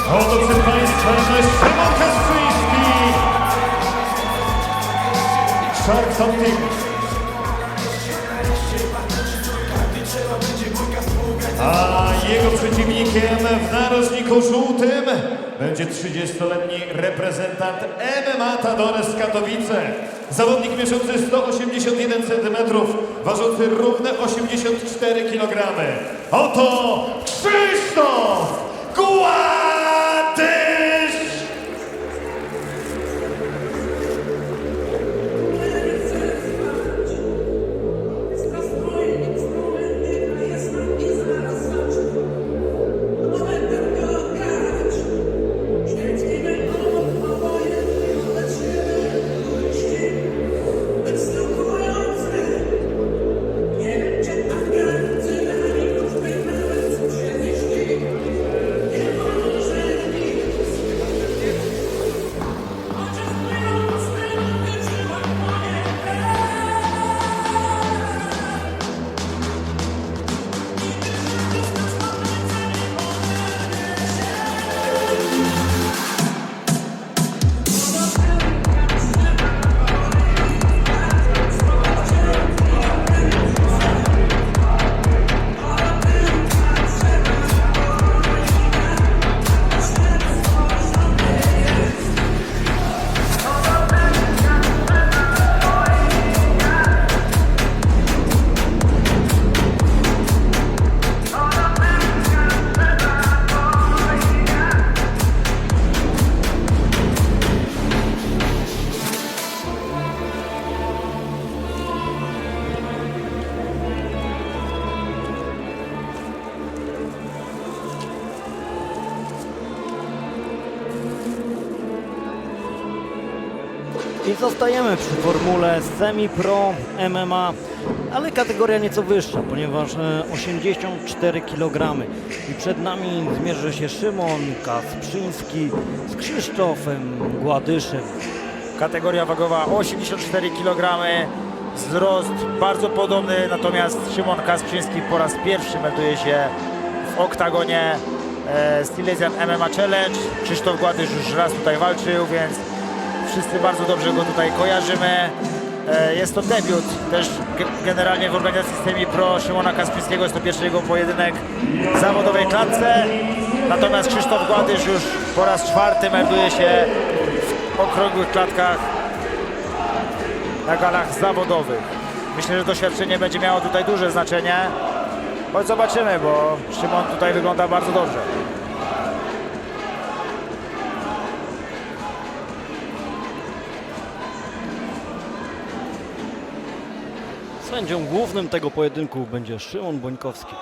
Oto przed Państwem Szymon Kasprzyński, Shark Team. A jego przeciwnikiem w narożniku żółtym będzie 30-letni reprezentant MMA Tadores Katowice. Zawodnik mierzący 181 cm, ważący równe 84 kg. Oto Krzysztof Gładysz! I zostajemy przy formule semi-pro MMA, ale kategoria nieco wyższa, ponieważ 84 kg. I przed nami zmierzy się Szymon Kasprzyński z Krzysztofem Gładyszem. Kategoria wagowa 84 kg, wzrost bardzo podobny, natomiast Szymon Kasprzyński po raz pierwszy melduje się w oktagonie Silesian MMA Challenge. Krzysztof Gładysz już raz tutaj walczył, więc wszyscy bardzo dobrze go tutaj kojarzymy. Jest to debiut też generalnie w organizacji semi-pro Szymona Kasprzyńskiego. Jest to pierwszy jego pojedynek w zawodowej klatce. Natomiast Krzysztof Gładysz już po raz czwarty melduje się w okrągłych klatkach na galach zawodowych. Myślę, że doświadczenie będzie miało tutaj duże znaczenie. Choć zobaczymy, bo Szymon tutaj wygląda bardzo dobrze. Sędzią głównym tego pojedynku będzie Szymon Bońkowski.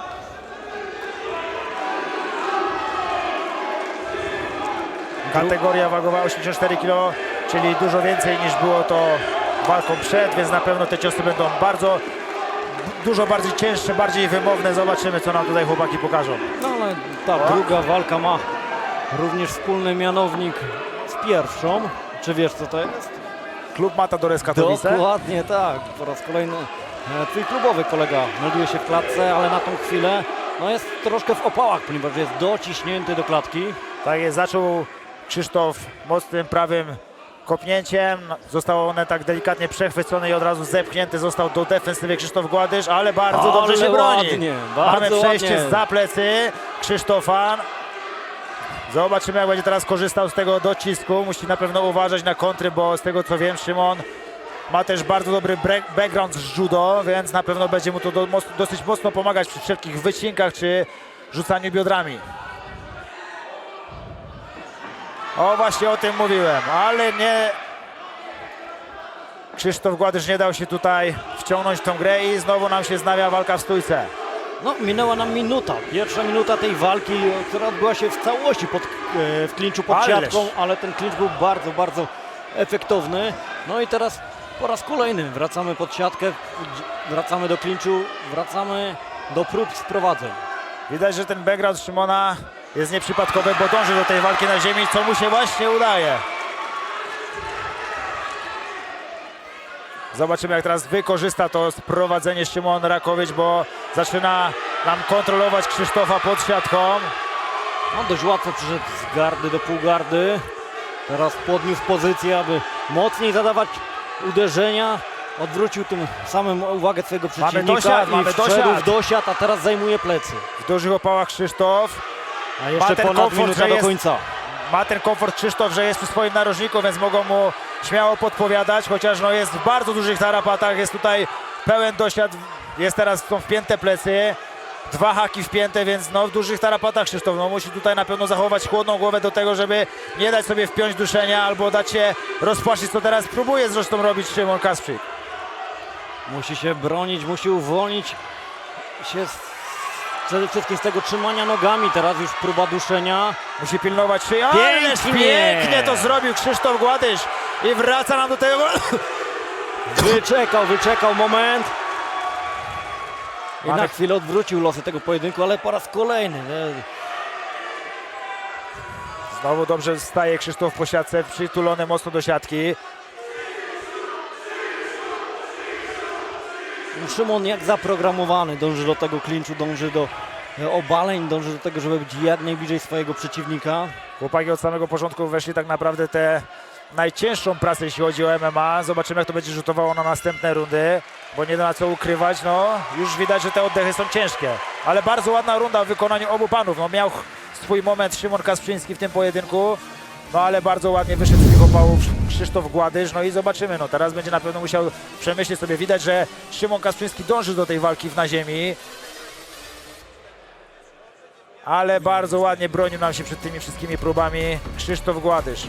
Kategoria wagowa 84 kg, czyli dużo więcej niż było to walką przed, więc na pewno te ciosy będą dużo bardziej cięższe, bardziej wymowne. Zobaczymy, co nam tutaj chłopaki pokażą. No ale ta druga walka ma również wspólny mianownik z pierwszą. Czy wiesz, co to jest? Klub Matadores Katowice. Dokładnie tak. Po raz kolejny twój klubowy kolega melduje się w klatce, ale na tą chwilę no jest troszkę w opałach, ponieważ jest dociśnięty do klatki. Tak jest, zaczął Krzysztof mocnym prawym kopnięciem. Zostało one tak delikatnie przechwycone i od razu zepchnięty został do defensywy Krzysztof Gładysz, ale bardzo dobrze się broni. Ładnie, Mamy bardzo przejście ładnie. zza plecy Krzysztofa. Zobaczymy, jak będzie teraz korzystał z tego docisku. Musi na pewno uważać na kontry, bo z tego co wiem, Szymon ma też bardzo dobry background z judo, więc na pewno będzie mu to dosyć mocno pomagać przy wszelkich wycinkach czy rzucaniu biodrami. O, właśnie o tym mówiłem, ale nie... Krzysztof Gładysz nie dał się tutaj wciągnąć w tą grę i znowu nam się znawia walka w stójce. No, minęła nam minuta. Pierwsza minuta tej walki, która odbyła się w całości w klinczu pod siatką, ale ten klincz był bardzo, bardzo efektowny. No i teraz po raz kolejny wracamy pod siatkę, wracamy do klinczu, wracamy do prób sprowadzeń. Widać, że ten background Szymona jest nieprzypadkowy, bo dąży do tej walki na ziemi, co mu się właśnie udaje. Zobaczymy, jak teraz wykorzysta to sprowadzenie Szymon Rakowicz, bo zaczyna nam kontrolować Krzysztofa pod siatką. No, dość łatwo przyszedł z gardy do półgardy. Teraz podniósł pozycję, aby mocniej zadawać uderzenia. Odwrócił tym samym uwagę swojego przeciwnika dosiad, i mamy wszedł dosiad. w dosiad, a teraz zajmuje plecy. W dużych opałach Krzysztof. A jeszcze Ma ten ponad komfort, minuta że do jest- końca. Ma ten komfort Krzysztof, że jest przy swoim narożniku, więc mogą mu śmiało podpowiadać, chociaż no jest w bardzo dużych tarapatach, jest tutaj pełen dosiad, jest teraz są wpięte plecy, 2 haki wpięte, więc no w dużych tarapatach Krzysztof no musi tutaj na pewno zachować chłodną głowę do tego, żeby nie dać sobie wpiąć duszenia albo dać się rozpłaszczyć, co teraz próbuje zresztą robić Szymon Kasprzyk. Musi się bronić, musi uwolnić się przede wszystkim z tego trzymania nogami. Teraz już próba duszenia. Musi pilnować się, ależ Pięknie! pięknie to zrobił Krzysztof Gładysz i wraca nam do tego. Wyczekał moment. I Mamy- na chwilę odwrócił losy tego pojedynku, ale po raz kolejny. Znowu dobrze staje Krzysztof po siatce, przytulony mocno do siatki. Szymon jak zaprogramowany dąży do tego klinczu, dąży do obaleń, dąży do tego, żeby być jak najbliżej swojego przeciwnika. Chłopaki od samego początku weszli tak naprawdę tę najcięższą pracę, jeśli chodzi o MMA. Zobaczymy, jak to będzie rzutowało na następne rundy, bo nie ma co ukrywać, no już widać, że te oddechy są ciężkie. Ale bardzo ładna runda w wykonaniu obu panów. No miał swój moment Szymon Kasprzyński w tym pojedynku, no ale bardzo ładnie wyszedł z tych opałów Krzysztof Gładysz. No i zobaczymy, no teraz będzie na pewno musiał przemyśleć sobie. Widać, że Szymon Kasprzyński dąży do tej walki na ziemi. Ale bardzo ładnie bronił nam się przed tymi wszystkimi próbami Krzysztof Gładysz.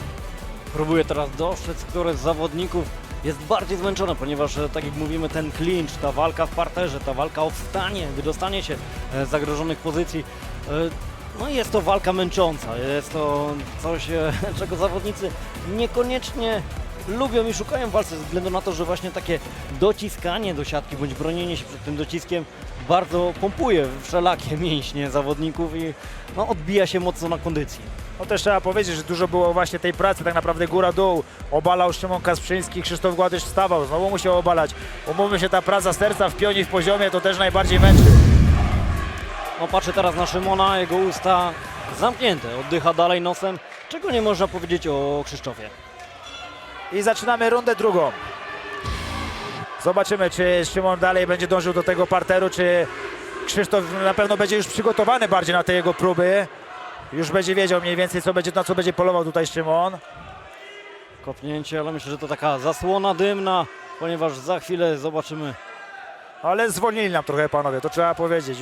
Próbuje teraz dostrzec, który z zawodników jest bardziej zmęczony, ponieważ tak jak mówimy, ten clinch, ta walka w parterze, ta walka o wstanie, wydostanie się z zagrożonych pozycji, no jest to walka męcząca, jest to coś, czego zawodnicy niekoniecznie lubią i szukają w walce, ze względu na to, że właśnie takie dociskanie do siatki bądź bronienie się przed tym dociskiem bardzo pompuje wszelakie mięśnie zawodników i no, odbija się mocno na kondycji. No też trzeba powiedzieć, że dużo było właśnie tej pracy, tak naprawdę góra-dół. Obalał Szymon Kasprzyński, Krzysztof Gładysz wstawał, znowu musiał obalać. Umówmy się, ta praca serca w pionie i w poziomie to też najbardziej męczy. No patrzę teraz na Szymona, jego usta zamknięte, oddycha dalej nosem, czego nie można powiedzieć o Krzysztofie. I zaczynamy rundę drugą. Zobaczymy, czy Szymon dalej będzie dążył do tego parteru, czy Krzysztof na pewno będzie już przygotowany bardziej na te jego próby. Już będzie wiedział mniej więcej, na co będzie polował tutaj Szymon. Kopnięcie, ale myślę, że to taka zasłona dymna, ponieważ za chwilę zobaczymy. Ale zwolnili nam trochę panowie, to trzeba powiedzieć.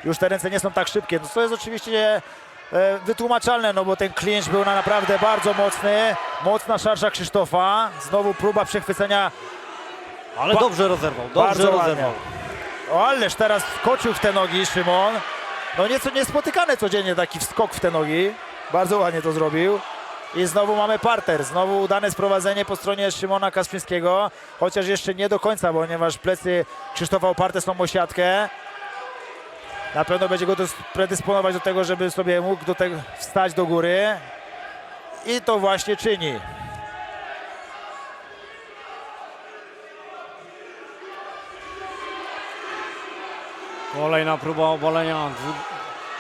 Już te ręce nie są tak szybkie. No, to jest oczywiście wytłumaczalne, no bo ten clinch był naprawdę bardzo mocny. Mocna szarża Krzysztofa. Znowu próba przechwycenia. Ale dobrze rozerwał, Bardzo dobrze ładnie. rozerwał. O, ależ teraz wskoczył w te nogi Szymon. No nieco niespotykany codziennie taki wskok w te nogi. Bardzo ładnie to zrobił. I znowu mamy parter. Znowu udane sprowadzenie po stronie Szymona Kasprzyńskiego. Chociaż jeszcze nie do końca, ponieważ plecy Krzysztofa oparte są o siatkę. Na pewno będzie go predysponować do tego, żeby sobie mógł do tego wstać do góry. I to właśnie czyni. Kolejna próba obalenia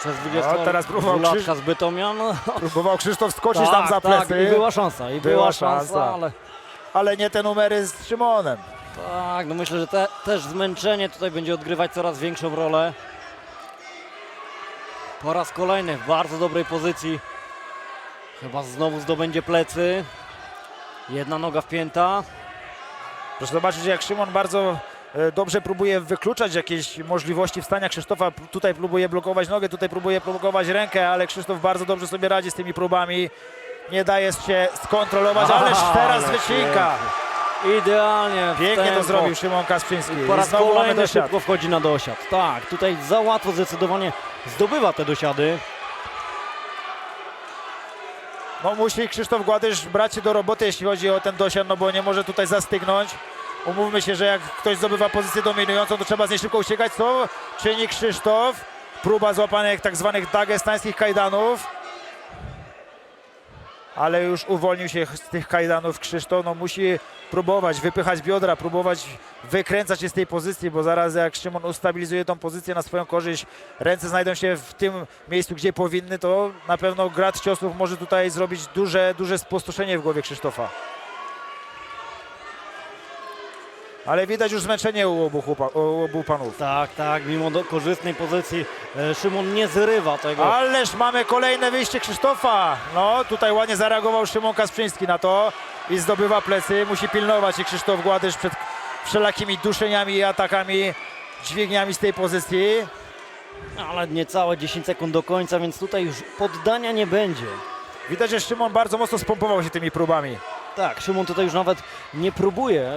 przez 20 No, teraz próbował latka z Bytomia. No, Próbował Krzysztof skoczyć tam za tak, plecy. i była szansa, Była szansa. ale Ale nie te numery z Szymonem. tak, no myślę, że też zmęczenie tutaj będzie odgrywać coraz większą rolę. Po raz kolejny w bardzo dobrej pozycji. Chyba znowu zdobędzie plecy. Jedna noga wpięta. Proszę zobaczyć, jak Szymon bardzo dobrze próbuje wykluczać jakieś możliwości wstania Krzysztofa. Tutaj próbuje blokować nogę, tutaj próbuje blokować rękę, ale Krzysztof bardzo dobrze sobie radzi z tymi próbami. Nie daje się skontrolować, ależ teraz Ale wycinka. Idealnie. w Pięknie to tempo. zrobił Szymon Kasprzyński. Po raz Znowu mamy kolejny dosiad. szybko wchodzi na dosiad. Tak, tutaj za łatwo zdecydowanie zdobywa te dosiady. No musi Krzysztof Gładysz brać się do roboty, jeśli chodzi o ten dosiad, no bo nie może tutaj zastygnąć. Umówmy się, że jak ktoś zdobywa pozycję dominującą, to trzeba z niej szybko uciekać, co czyni Krzysztof. Próba złapanych tak zwanych dagestańskich kajdanów. ale już uwolnił się z tych kajdanów Krzysztof, no musi próbować wypychać biodra, próbować wykręcać się z tej pozycji, bo zaraz jak Szymon ustabilizuje tą pozycję na swoją korzyść, ręce znajdą się w tym miejscu, gdzie powinny, to na pewno grad ciosów może tutaj zrobić duże spustoszenie w głowie Krzysztofa. Ale widać już zmęczenie u obu panów. Tak, mimo korzystnej pozycji Szymon nie zrywa tego. Ależ mamy kolejne wyjście Krzysztofa. No tutaj ładnie zareagował Szymon Kasprzyński na to i zdobywa plecy. Musi pilnować się Krzysztof Gładysz przed wszelakimi duszeniami i atakami, dźwigniami z tej pozycji. Ale niecałe 10 sekund do końca, więc tutaj już poddania nie będzie. Widać, że Szymon bardzo mocno spompował się tymi próbami. Tak, Szymon tutaj już nawet nie próbuje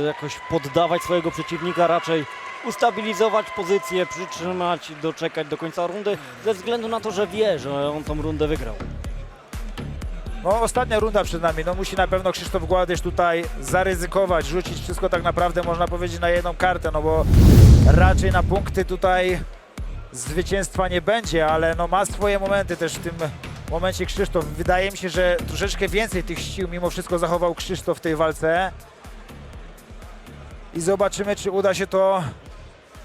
jakoś poddawać swojego przeciwnika, raczej ustabilizować pozycję, przytrzymać, doczekać do końca rundy, ze względu na to, że wie, że on tą rundę wygrał. No ostatnia runda przed nami, no musi na pewno Krzysztof Gładysz tutaj zaryzykować, rzucić wszystko tak naprawdę można powiedzieć na jedną kartę, no bo raczej na punkty tutaj zwycięstwa nie będzie, ale no ma swoje momenty też w tym momencie Krzysztof. Wydaje mi się, że troszeczkę więcej tych sił mimo wszystko zachował Krzysztof w tej walce. I zobaczymy, czy uda się to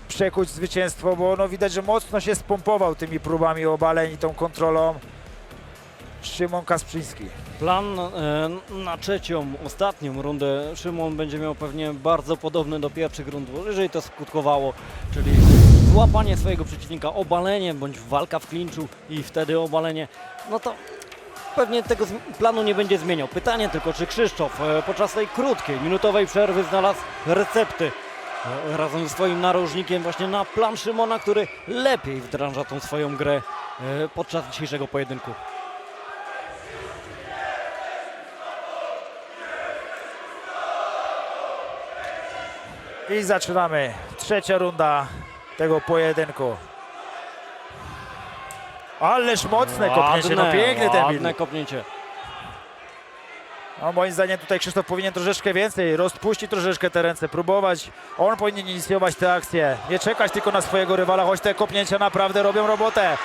przekuć w zwycięstwo, bo no widać, że mocno się spompował tymi próbami obaleń i tą kontrolą Szymon Kasprzyński. Plan na trzecią, ostatnią rundę Szymon będzie miał pewnie bardzo podobny do pierwszych rund, jeżeli to skutkowało, czyli złapanie swojego przeciwnika, obalenie bądź walka w klinczu i wtedy obalenie, no to pewnie tego planu nie będzie zmieniał. Pytanie tylko, czy Krzysztof podczas tej krótkiej, minutowej przerwy znalazł recepty razem ze swoim narożnikiem właśnie na plan Szymona, który lepiej wdraża tą swoją grę podczas dzisiejszego pojedynku. I zaczynamy. Trzecia runda tego pojedynku. Ależ mocne kopnięcie, no piękny ten ładne Bill. kopnięcie. No moim zdaniem tutaj Krzysztof powinien troszeczkę więcej, rozpuścić troszeczkę te ręce, próbować. On powinien inicjować te akcje, nie czekać tylko na swojego rywala, choć te kopnięcia naprawdę robią robotę.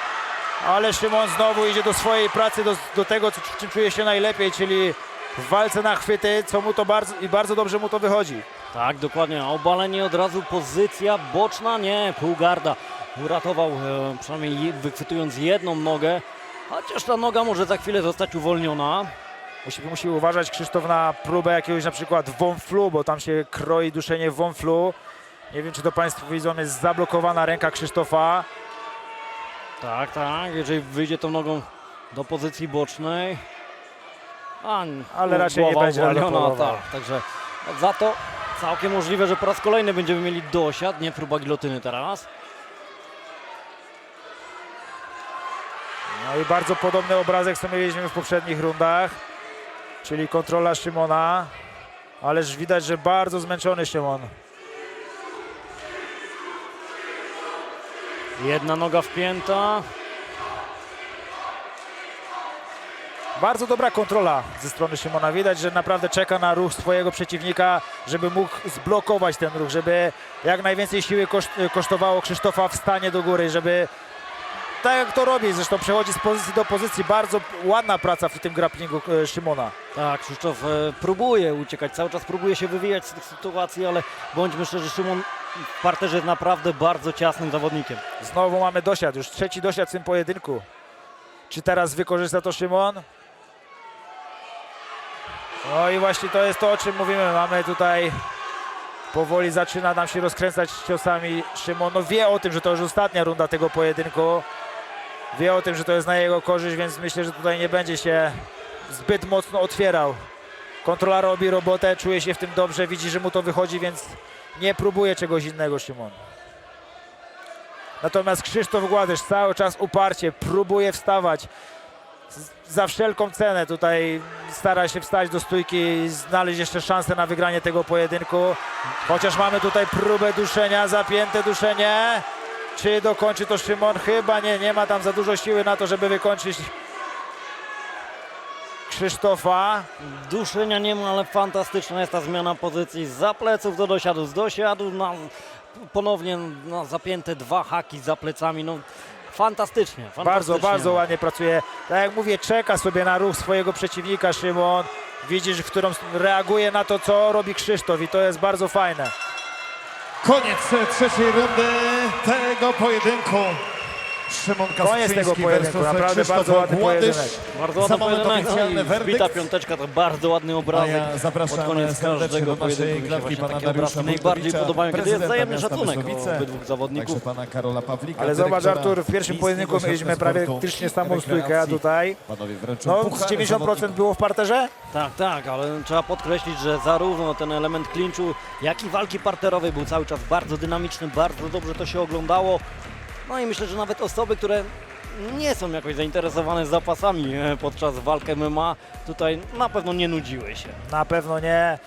Ale Szymon znowu idzie do swojej pracy, do tego, w czym czuje się najlepiej, czyli w walce na chwyty, co mu to bardzo dobrze mu to wychodzi. Tak, dokładnie. Obalenie od razu, pozycja boczna, nie, półgarda. Uratował, przynajmniej wychwytując jedną nogę, chociaż ta noga może za chwilę zostać uwolniona. Musi uważać Krzysztof na próbę jakiegoś na przykład wąflu, bo tam się kroi duszenie wąflu. Nie wiem, czy to Państwo widzą, jest zablokowana ręka Krzysztofa. Tak, jeżeli wyjdzie tą nogą do pozycji bocznej. Ale raczej nie będzie uwolniona, tak, także za to całkiem możliwe, że po raz kolejny będziemy mieli dosiad, nie próba gilotyny teraz. No i bardzo podobny obrazek, co mieliśmy w poprzednich rundach, czyli kontrola Szymona, ależ widać, że bardzo zmęczony Szymon. Jedna noga wpięta. Bardzo dobra kontrola ze strony Szymona. Widać, że naprawdę czeka na ruch swojego przeciwnika, żeby mógł zblokować ten ruch, żeby jak najwięcej siły kosztowało Krzysztofa wstanie do góry, żeby tak jak to robi, zresztą przechodzi z pozycji do pozycji. Bardzo ładna praca w tym grapplingu Szymona. Tak, Krzysztof próbuje uciekać, cały czas próbuje się wywijać z tych sytuacji, ale bądźmy szczerzy, Szymon w parterze jest naprawdę bardzo ciasnym zawodnikiem. Znowu mamy dosiad, już trzeci dosiad w tym pojedynku. Czy teraz wykorzysta to Szymon? No i właśnie to jest to, o czym mówimy. Mamy tutaj, powoli zaczyna nam się rozkręcać ciosami Szymon. No wie o tym, że to już ostatnia runda tego pojedynku. Wie o tym, że to jest na jego korzyść, więc myślę, że tutaj nie będzie się zbyt mocno otwierał. Kontrola robi robotę, czuje się w tym dobrze, widzi, że mu to wychodzi, więc nie próbuje czegoś innego Szymon. Natomiast Krzysztof Gładysz cały czas uparcie próbuje wstawać. Za wszelką cenę tutaj stara się wstać do stójki i znaleźć jeszcze szansę na wygranie tego pojedynku. Chociaż mamy tutaj próbę duszenia, zapięte duszenie. Czy dokończy to Szymon? Chyba nie ma tam za dużo siły na to, żeby wykończyć Krzysztofa. Duszenia nie ma, ale fantastyczna jest ta zmiana pozycji za pleców do dosiadu, z dosiadu na ponownie na zapięte dwa haki za plecami. No, fantastycznie. Bardzo, bardzo ładnie pracuje. Tak jak mówię, czeka sobie na ruch swojego przeciwnika Szymon. Widzisz, w którą reaguje na to, co robi Krzysztof i to jest bardzo fajne. Koniec trzeciej rundy tego pojedynku. Szymon Koniec tego Kasprzyński pojedynku, versus naprawdę Krzysztof bardzo ładny Gładysz. pojedynek. Bardzo Za ładny moment pojedynek, oficjalny no i wbita werdykt. piąteczka, to bardzo ładny A obrazek. ja Pod zapraszam koniec serdecznie każdego do naszej pojedynku mi się klatki właśnie pana takie Dariusza obrazki najbardziej Wójtowicza, podobają, kiedy jest prezydenta wzajemny miasta szacunek Mysłowice, obydwóch zawodników. także pana Karola Pawlika, Ale zobacz, dyrektora Artur, w pierwszym pojedynku Miejskiego mieliśmy Ośrodka prawie Sportu praktycznie i samą stójkę, a rekreacji. tutaj Panowie wręczą no puchar 90% było w parterze. Tak, ale trzeba podkreślić, że zarówno ten element klinczu, jak i walki parterowej był cały czas bardzo dynamiczny, bardzo dobrze to się oglądało. No i myślę, że nawet osoby, które nie są jakoś zainteresowane zapasami podczas walk MMA, tutaj na pewno nie nudziły się. Na pewno nie.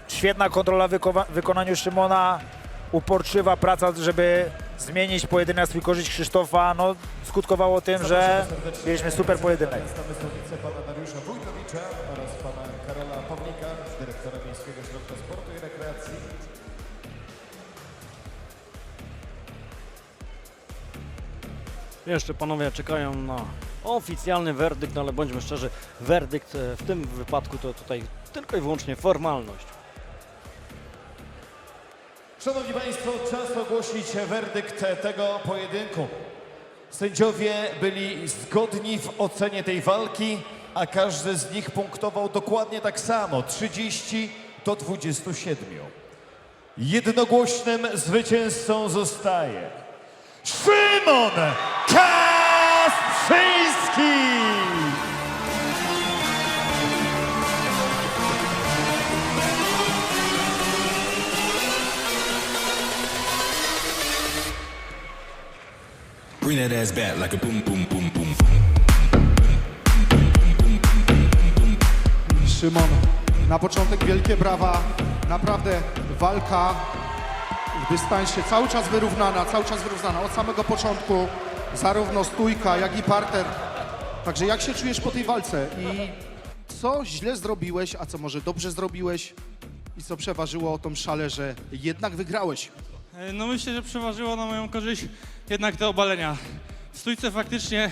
Świetna kontrola w wykonaniu Szymona. Uporczywa praca, żeby zmienić pojedynek na swój korzyść Krzysztofa. No, skutkowało tym, że mieliśmy super pojedynek. Miasta Mysłowice, pana Dariusza Wójtowicza oraz pana Karola Pawlika, dyrektora Miejskiego Ośrodka Sportu i Rekreacji. Jeszcze panowie czekają na oficjalny werdykt, no ale bądźmy szczerzy, werdykt w tym wypadku to tutaj tylko i wyłącznie formalność. Szanowni Państwo, czas ogłosić werdykt tego pojedynku. Sędziowie byli zgodni w ocenie tej walki, a każdy z nich punktował dokładnie tak samo, 30 do 27. Jednogłośnym zwycięzcą zostaje Szymon Kasprzyński! Bring that ass back like a boom, boom, boom, boom. Szymon, na początek wielkie brawa. Naprawdę walka w dystansie cały czas wyrównana od samego początku. Zarówno stójka, jak i parter. Także jak się czujesz po tej walce i co źle zrobiłeś, a co może dobrze zrobiłeś i co przeważyło o tą szalę, że jednak wygrałeś? No myślę, że przeważyło na moją korzyść jednak te obalenia. W stójce faktycznie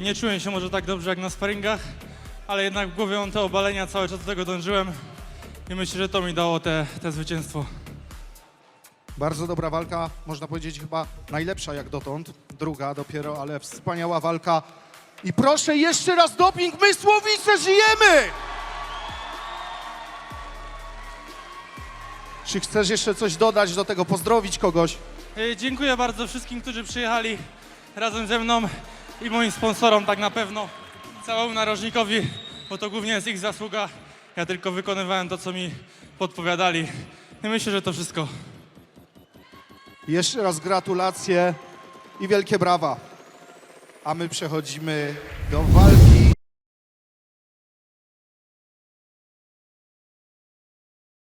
nie czułem się może tak dobrze jak na sparingach, ale jednak w głowie mam te obalenia, cały czas do tego dążyłem i myślę, że to mi dało te zwycięstwo. Bardzo dobra walka, można powiedzieć chyba najlepsza jak dotąd. Druga dopiero, ale wspaniała walka. I proszę jeszcze raz doping, Mysłowice, żyjemy! Czy chcesz jeszcze coś dodać do tego, pozdrowić kogoś? Dziękuję bardzo wszystkim, którzy przyjechali razem ze mną i moim sponsorom tak na pewno, całemu narożnikowi, bo to głównie jest ich zasługa. Ja tylko wykonywałem to, co mi podpowiadali. I myślę, że to wszystko. Jeszcze raz gratulacje i wielkie brawa. A my przechodzimy do walki.